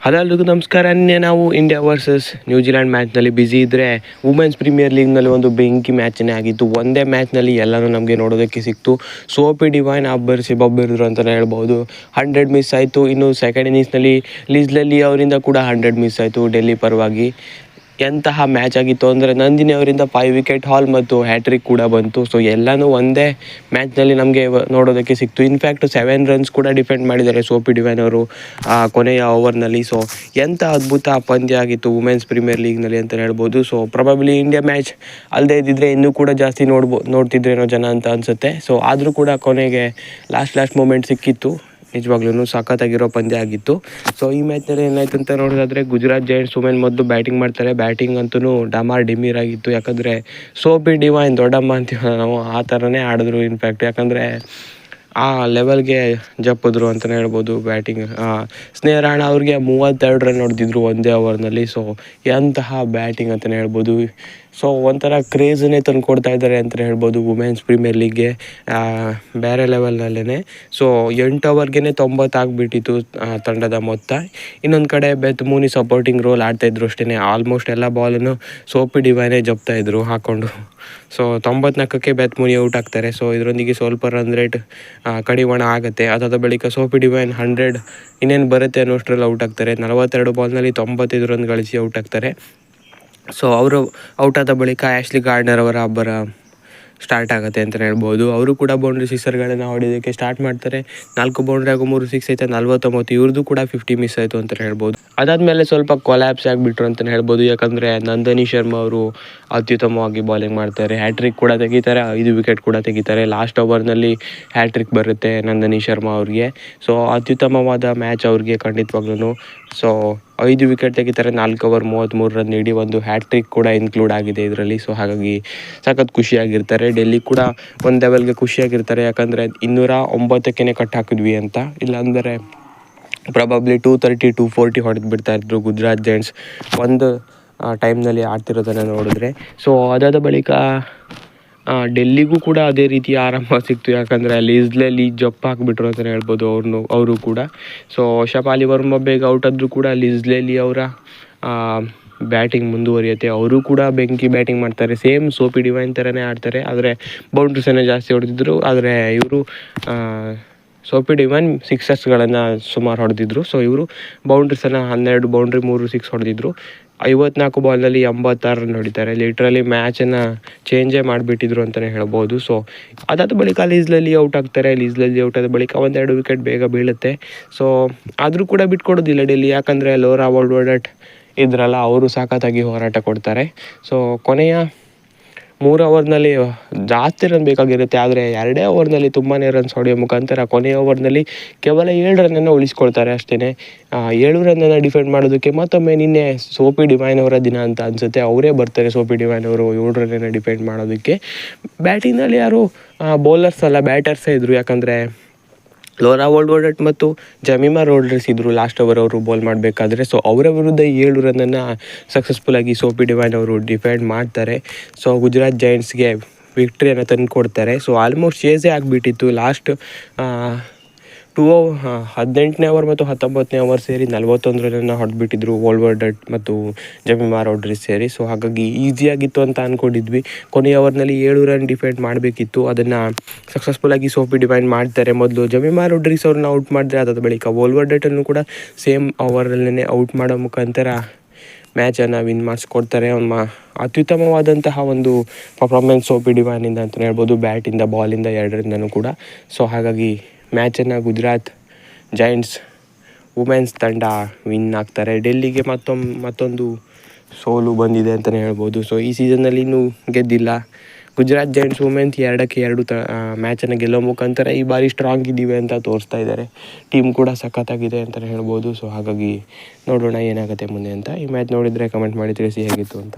ಅದೆಲ್ಲರಿಗೂ ನಮಸ್ಕಾರ. ನಿನ್ನೆ ನಾವು ಇಂಡಿಯಾ ವರ್ಸಸ್ ನ್ಯೂಜಿಲ್ಯಾಂಡ್ ಮ್ಯಾಚ್ನಲ್ಲಿ ಬ್ಯುಸಿ ಇದ್ದರೆ ವುಮೆನ್ಸ್ ಪ್ರೀಮಿಯರ್ ಲೀಗ್ನಲ್ಲಿ ಒಂದು ಬೆಂಕಿ ಮ್ಯಾಚನ್ನೇ ಆಗಿತ್ತು. ಒಂದೇ ಮ್ಯಾಚ್ನಲ್ಲಿ ಎಲ್ಲನೂ ನಮಗೆ ನೋಡೋದಕ್ಕೆ ಸಿಕ್ತು. ಸೋಫಿ ಡಿವೈನ್ ಅಬ್ಬರಿಸಿ ಬಬ್ಬಿರಿದ್ರು ಅಂತಲೇ ಹೇಳ್ಬೋದು. 100 ಮಿಸ್ ಆಯಿತು. ಇನ್ನು ಸೆಕೆಂಡ್ ಇನ್ನಿಂಗ್ಸ್ನಲ್ಲಿ ಲಿಜ್ಲೆಲ್ಲಿ ಅವರಿಂದ ಕೂಡ 100 ಮಿಸ್ ಆಯಿತು ಡೆಲ್ಲಿ ಪರವಾಗಿ. ಎಂತಹ ಮ್ಯಾಚ್ ಆಗಿತ್ತು ಅಂದರೆ ನಂದಿನಿ ಅವರಿಂದ 5 ವಿಕೆಟ್ ಹಾಲ್ ಮತ್ತು ಹ್ಯಾಟ್ರಿಕ್ ಕೂಡ ಬಂತು. ಸೊ ಎಲ್ಲನೂ ಒಂದೇ ಮ್ಯಾಚ್ನಲ್ಲಿ ನಮಗೆ ನೋಡೋದಕ್ಕೆ ಸಿಕ್ತು. ಇನ್ಫ್ಯಾಕ್ಟ್ 7 ರನ್ಸ್ ಕೂಡ ಡಿಫೆಂಡ್ ಮಾಡಿದ್ದಾರೆ ಸೋಫಿ ಡಿವೈನ್ ಅವರು ಕೊನೆಯ ಓವರ್ನಲ್ಲಿ. ಸೊ ಎಂಥ ಅದ್ಭುತ ಪಂದ್ಯ ಆಗಿತ್ತು ವುಮೆನ್ಸ್ ಪ್ರೀಮಿಯರ್ ಲೀಗ್ನಲ್ಲಿ ಅಂತ ಹೇಳ್ಬೋದು. ಸೊ ಪ್ರೊಬಬ್ಲಿ ಇಂಡಿಯಾ ಮ್ಯಾಚ್ ಅಲ್ಲದೆ ಇದ್ದಿದ್ರೆ ಇನ್ನೂ ಕೂಡ ಜಾಸ್ತಿ ನೋಡ್ತಿದ್ರೇನೋ ಜನ ಅಂತ ಅನಿಸುತ್ತೆ. ಸೊ ಆದರೂ ಕೂಡ ಕೊನೆಗೆ ಲಾಸ್ಟ್ ಮೂಮೆಂಟ್ ಸಿಕ್ಕಿತ್ತು. ನಿಜವಾಗ್ಲೂ ಸಖತ್ತಾಗಿರೋ ಪಂದ್ಯ ಆಗಿತ್ತು. ಸೊ ಈ ಮ್ಯಾಚ್ನಲ್ಲಿ ಏನಾಯ್ತು ಅಂತ ನೋಡೋದಾದರೆ ಗುಜರಾತ್ ಜೈಂಟ್ಸ್ ವುಮೆನ್ ಮೊದಲು ಬ್ಯಾಟಿಂಗ್ ಮಾಡ್ತಾರೆ. ಬ್ಯಾಟಿಂಗ್ ಅಂತೂ ಡಮಾರ್ ಡಿಮೀರ್ ಆಗಿತ್ತು. ಯಾಕಂದರೆ ಸೋಫಿ ಡಿವೈನ್ ದೊಡ್ಡಮ್ಮ ಅಂತೀವಲ್ಲ ನಾವು, ಆ ಥರನೇ ಆಡಿದ್ರು. ಇನ್ಫ್ಯಾಕ್ಟ್ ಯಾಕಂದರೆ ಆ ಲೆವೆಲ್ಗೆ ಜಪ್ಪಿದ್ರು ಅಂತಲೇ ಹೇಳ್ಬೋದು ಬ್ಯಾಟಿಂಗ್. ಸ್ನೇಹ ರಾಣಾ ಅವ್ರಿಗೆ 32 ರನ್ ಹೊಡೆದಿದ್ರು ಒಂದೇ ಓವರ್ನಲ್ಲಿ. ಸೊ ಎಂತಹ ಬ್ಯಾಟಿಂಗ್ ಅಂತಲೇ ಹೇಳ್ಬೋದು. ಸೊ ಒಂಥರ ಕ್ರೇಜನ್ನೇ ತಂದು ಕೊಡ್ತಾ ಇದ್ದಾರೆ ಅಂತಲೇ ಹೇಳ್ಬೋದು ವುಮೆನ್ಸ್ ಪ್ರೀಮಿಯರ್ ಲೀಗ್ಗೆ ಬೇರೆ ಲೆವೆಲ್ನಲ್ಲೇ. ಸೊ 8 ಓವರ್ಗೆ 90 ಆಗಿಬಿಟ್ಟಿತ್ತು ತಂಡದ ಮೊತ್ತ. ಇನ್ನೊಂದು ಕಡೆ ಬೆತ್ ಮೂನಿ ಸಪೋರ್ಟಿಂಗ್ ರೋಲ್ ಆಡ್ತಾಯಿದ್ರು ಅಷ್ಟೇ. ಆಲ್ಮೋಸ್ಟ್ ಎಲ್ಲ ಬಾಲನ್ನು ಸೋಫಿ ಡಿವೈನೇ ಜಪ್ತಾಯಿದ್ರು ಹಾಕ್ಕೊಂಡು. ಸೊ 94ಕ್ಕೆ ಬೆತ್ ಮೂನಿ ಔಟ್ ಆಗ್ತಾರೆ. ಸೊ ಇದರೊಂದಿಗೆ ಸ್ವಲ್ಪ ರನ್ ರೇಟ್ ಕಡಿವಾಣ ಆಗುತ್ತೆ. ಅದಾದ ಬಳಿಕ ಸೋಫಿ ಡಿವೈನ್ 100 ಇನ್ನೇನು ಬರುತ್ತೆ ಅನ್ನೋಷ್ಟರಲ್ಲಿ ಔಟ್ ಆಗ್ತಾರೆ. 42 ಬಾಲ್ನಲ್ಲಿ 95 ರನ್ ಗಳಿಸಿ ಔಟ್ ಆಗ್ತಾರೆ. ಸೊ ಅವರು ಔಟ್ ಆದ ಬಳಿಕ ಆ್ಯಶ್ಲಿ ಗಾರ್ಡ್ನರ್ ಅವರ ಅಬ್ಬರ ಸ್ಟಾರ್ಟ್ ಆಗುತ್ತೆ ಅಂತಲೇ ಹೇಳ್ಬೋದು. ಅವರು ಕೂಡ ಬೌಂಡ್ರಿ ಸಿಕ್ಸರ್ಗಳನ್ನು ಹೊಡೆಯೋದಕ್ಕೆ ಸ್ಟಾರ್ಟ್ ಮಾಡ್ತಾರೆ. 4 ಬೌಂಡ್ರಿ ಹಾಗೂ 3 ಸಿಕ್ಸ್ ಐತೆ. 49 ಇವ್ರದ್ದು ಕೂಡ 50 ಮಿಸ್ ಆಯಿತು ಅಂತಲೇ ಹೇಳ್ಬೋದು. ಅದಾದಮೇಲೆ ಸ್ವಲ್ಪ ಕೊಲ್ಯಾಪ್ಸ್ ಆಗಿಬಿಟ್ರು ಅಂತಲೇ ಹೇಳ್ಬೋದು. ಯಾಕಂದರೆ ನಂದಿನಿ ಶರ್ಮಾ ಅವರು ಅತ್ಯುತ್ತಮವಾಗಿ ಬೌಲಿಂಗ್ ಮಾಡ್ತಾರೆ. ಹ್ಯಾಟ್ರಿಕ್ ಕೂಡ ತೆಗಿತಾರೆ, 5 ವಿಕೆಟ್ ಕೂಡ ತೆಗಿತಾರೆ. ಲಾಸ್ಟ್ ಓವರ್ನಲ್ಲಿ ಹ್ಯಾಟ್ರಿಕ್ ಬರುತ್ತೆ ನಂದಿನಿ ಶರ್ಮಾ ಅವ್ರಿಗೆ. ಸೊ ಅತ್ಯುತ್ತಮವಾದ ಮ್ಯಾಚ್ ಅವ್ರಿಗೆ ಖಂಡಿತವಾಗ್ಲೂ. ಸೊ 5 ವಿಕೆಟ್ ತೆಗಿತಾರೆ, 4 ಓವರ್ 33 ರನ್ ನೀಡಿ. ಒಂದು ಹ್ಯಾಟ್ರಿಕ್ ಕೂಡ ಇನ್ಕ್ಲೂಡ್ ಆಗಿದೆ ಇದರಲ್ಲಿ. ಸೊ ಹಾಗಾಗಿ ಸಖತ್ ಖುಷಿಯಾಗಿರ್ತಾರೆ. ಡೆಲ್ಲಿ ಕೂಡ ಒಂದು ಲೆವೆಲ್ಗೆ ಖುಷಿಯಾಗಿರ್ತಾರೆ. ಯಾಕಂದರೆ 209ಕ್ಕೆ ಕಟ್ ಹಾಕಿದ್ವಿ ಅಂತ. ಇಲ್ಲಾಂದರೆ ಪ್ರಾಬಬ್ಲಿ 230 240 ಹೊಡೆದು ಬಿಡ್ತಾಯಿದ್ರು ಗುಜರಾತ್ ಜೈಂಟ್ಸ್ ಒಂದು ಟೈಮ್ನಲ್ಲಿ ಆಡ್ತಿರೋದನ್ನು ನೋಡಿದ್ರೆ. ಸೊ ಅದಾದ ಬಳಿಕ ಡೆಲ್ಲಿಗೂ ಕೂಡ ಅದೇ ರೀತಿ ಆರಂಭ ಸಿಕ್ತು. ಯಾಕಂದರೆ ಲಿಜ್ಲೆಲ್ಲಿ ಜಪ್ ಹಾಕಿಬಿಟ್ರು ಅಂತಲೇ ಹೇಳ್ಬೋದು ಅವರು ಕೂಡ. ಸೊ ಶಫಾಲಿ ವರ್ಮಾ ಬೇಗ ಔಟ್ ಆದರೂ ಕೂಡ ಲಿಜ್ಲೆಲ್ಲಿ ಅವರ ಬ್ಯಾಟಿಂಗ್ ಮುಂದುವರಿಯುತ್ತೆ. ಅವರು ಕೂಡ ಬೆಂಕಿ ಬ್ಯಾಟಿಂಗ್ ಮಾಡ್ತಾರೆ. ಸೇಮ್ ಸೋಫಿ ಡಿವೈನ್ ಥರನೇ ಆಡ್ತಾರೆ. ಆದರೆ ಬೌಂಡ್ರೀಸನ್ನೇ ಜಾಸ್ತಿ ಹೊಡೆದಿದ್ರು. ಆದರೆ ಇವರು ಸೋಫಿ ಡಿವೈನ್ ಸಿಕ್ಸರ್ಸ್ಗಳನ್ನು ಸುಮಾರು ಹೊಡೆದಿದ್ರು. ಸೊ ಇವರು ಬೌಂಡ್ರೀಸನ್ನು 12 ಬೌಂಡ್ರಿ 3 ಸಿಕ್ಸ್ ಹೊಡೆದಿದ್ರು. 54 ಬಾಲ್ನಲ್ಲಿ 86 ರನ್ ಹೊಡಿತಾರೆ. ಲಿಟ್ರಲಿ ಮ್ಯಾಚನ್ನು ಚೇಂಜೇ ಮಾಡಿಬಿಟ್ಟಿದ್ರು ಅಂತಲೇ ಹೇಳ್ಬೋದು. ಸೊ ಅದಾದ ಬಳಿಕ ಲಿಜ್ಲೆಲ್ಲಿ ಔಟ್ ಆಗ್ತಾರೆ. ಲಿಜ್ಲೆಲ್ಲಿ ಔಟ್ ಆದ ಬಳಿಕ 1-2 ವಿಕೆಟ್ ಬೇಗ ಬೀಳುತ್ತೆ. ಸೊ ಆದರೂ ಕೂಡ ಬಿಟ್ಕೊಡೋದಿಲ್ಲ ಡೆಲ್ಲಿ. ಯಾಕಂದರೆ ಲೋರಾ ವೋಲ್ವರ್ಡಟ್ ಇದ್ರಲ್ಲ, ಅವರು ಸಖತ್ತಾಗಿ ಹೋರಾಟ ಕೊಡ್ತಾರೆ. ಸೊ ಕೊನೆಯ 3 ಓವರ್ನಲ್ಲಿ ಜಾಸ್ತಿ ರನ್ ಬೇಕಾಗಿರುತ್ತೆ. ಆದರೆ 2 ಓವರ್ನಲ್ಲಿ ತುಂಬಾ ರನ್ಸ್ ಹೊಡೆಯೋ ಮುಖಾಂತರ ಕೊನೆಯ ಓವರ್ನಲ್ಲಿ ಕೇವಲ 7 ರನ್ನನ್ನು ಉಳಿಸ್ಕೊಳ್ತಾರೆ ಅಷ್ಟೇ. 7 ರನ್ನನ್ನು ಡಿಫೆಂಡ್ ಮಾಡೋದಕ್ಕೆ ಮತ್ತೊಮ್ಮೆ ನಿನ್ನೆ ಸೋಫಿ ಡಿವೈನ್ ಅವರ ದಿನ ಅಂತ ಅನಿಸುತ್ತೆ. ಅವರೇ ಬರ್ತಾರೆ ಸೋಫಿ ಡಿವೈನ್ ಅವರು 7 ರನ್ನನ್ನು ಡಿಫೆಂಡ್ ಮಾಡೋದಕ್ಕೆ. ಬ್ಯಾಟಿಂಗ್ನಲ್ಲಿ ಯಾರು ಬೌಲರ್ಸ್ ಅಲ್ಲ, ಬ್ಯಾಟರ್ಸೇ ಇದ್ದರು. ಯಾಕಂದರೆ ಲೋರಾ ವೋಲ್ವರ್ಡಟ್ ಮತ್ತು ಜಮೀಮಾ ರೋಡ್ರಿಸ್ ಇದ್ದರು ಲಾಸ್ಟ್ ಓವರ್ ಅವರು ಬೌಲ್ ಮಾಡಬೇಕಾದ್ರೆ. ಸೊ ಅವರ ವಿರುದ್ಧ 7 ರನ್ನನ್ನು ಸಕ್ಸಸ್ಫುಲ್ಲಾಗಿ ಸೋಫಿ ಡಿವೈನ್ ಅವರು ಡಿಫೆಂಡ್ ಮಾಡ್ತಾರೆ. ಸೊ ಗುಜರಾತ್ ಜೈಂಟ್ಸ್ಗೆ ವಿಕ್ಟ್ರಿಯನ್ನು ತಂದು ಕೊಡ್ತಾರೆ. ಸೊ ಆಲ್ಮೋಸ್ಟ್ ಚೇಸೇ ಆಗಿಬಿಟ್ಟಿತ್ತು. ಲಾಸ್ಟ್ 18ನೇ ಓವರ್ ಮತ್ತು 19ನೇ ಓವರ್ ಸೇರಿ 41 ರನ್ನನ್ನು ಹೊಡೆದ್ಬಿಟ್ಟಿದ್ರು ವೋಲ್ವರ್ಡಟ್ ಮತ್ತು ಜಮೀಮಾ ರೋಡ್ರಿಸ್ ಸೇರಿ. ಸೊ ಹಾಗಾಗಿ ಈಸಿಯಾಗಿತ್ತು ಅಂತ ಅಂದ್ಕೊಂಡಿದ್ವಿ. ಕೊನೆಯ ಓವರ್ನಲ್ಲಿ 7 ರನ್ ಡಿಫೆಂಡ್ ಮಾಡಬೇಕಿತ್ತು. ಅದನ್ನು ಸಕ್ಸಸ್ಫುಲ್ಲಾಗಿ ಸೋಫಿ ಡಿವೈನ್ ಮಾಡ್ತಾರೆ. ಮೊದಲು ಜಮೀಮಾ ರೋಡ್ರಿಸ್ ಅವ್ರನ್ನ ಔಟ್ ಮಾಡಿದ್ರೆ, ಅದಾದ ಬಳಿಕ ವೋಲ್ವರ್ಡಟನ್ನು ಕೂಡ ಸೇಮ್ ಓವರಲ್ಲೇ ಔಟ್ ಮಾಡೋ ಮುಖಾಂತರ ಮ್ಯಾಚನ್ನು ವಿನ್ ಮಾಡಿಸ್ಕೊಡ್ತಾರೆ. ಅತ್ಯುತ್ತಮವಾದಂತಹ ಒಂದು ಪರ್ಫಾರ್ಮೆನ್ಸ್ ಸೋಫಿ ಡಿವೈನಿಂದ ಅಂತಲೇ ಹೇಳ್ಬೋದು. ಬ್ಯಾಟಿಂದ, ಬಾಲಿಂದ ಎರಡರಿಂದನೂ ಕೂಡ. ಸೊ ಹಾಗಾಗಿ ಮ್ಯಾಚನ್ನು ಗುಜರಾತ್ ಜೈಂಟ್ಸ್ ವುಮೆನ್ಸ್ ತಂಡ ವಿನ್ ಆಗ್ತಾರೆ. ಡೆಲ್ಲಿಗೆ ಮತ್ತೊಂದು ಸೋಲು ಬಂದಿದೆ ಅಂತಲೇ ಹೇಳ್ಬೋದು. ಸೊ ಈ ಸೀಸನ್ನಲ್ಲಿ ಇನ್ನೂ ಗೆದ್ದಿಲ್ಲ ಗುಜರಾತ್ ಜೈಂಟ್ಸ್ ವುಮೆನ್ಸ್. 2-2 ಮ್ಯಾಚನ್ನು ಗೆಲ್ಲೋ ಮುಖಾಂತರ ಈ ಬಾರಿ ಸ್ಟ್ರಾಂಗ್ ಇದ್ದೀವಿ ಅಂತ ತೋರಿಸ್ತಾ ಇದ್ದಾರೆ. ಟೀಮ್ ಕೂಡ ಸಖತ್ತಾಗಿದೆ ಅಂತಲೇ ಹೇಳ್ಬೋದು. ಸೊ ಹಾಗಾಗಿ ನೋಡೋಣ ಏನಾಗುತ್ತೆ ಮುಂದೆ ಅಂತ. ಈ ಮ್ಯಾಚ್ ನೋಡಿದರೆ ಕಮೆಂಟ್ ಮಾಡಿ ತಿಳಿಸಿ ಹೇಗಿತ್ತು ಅಂತ.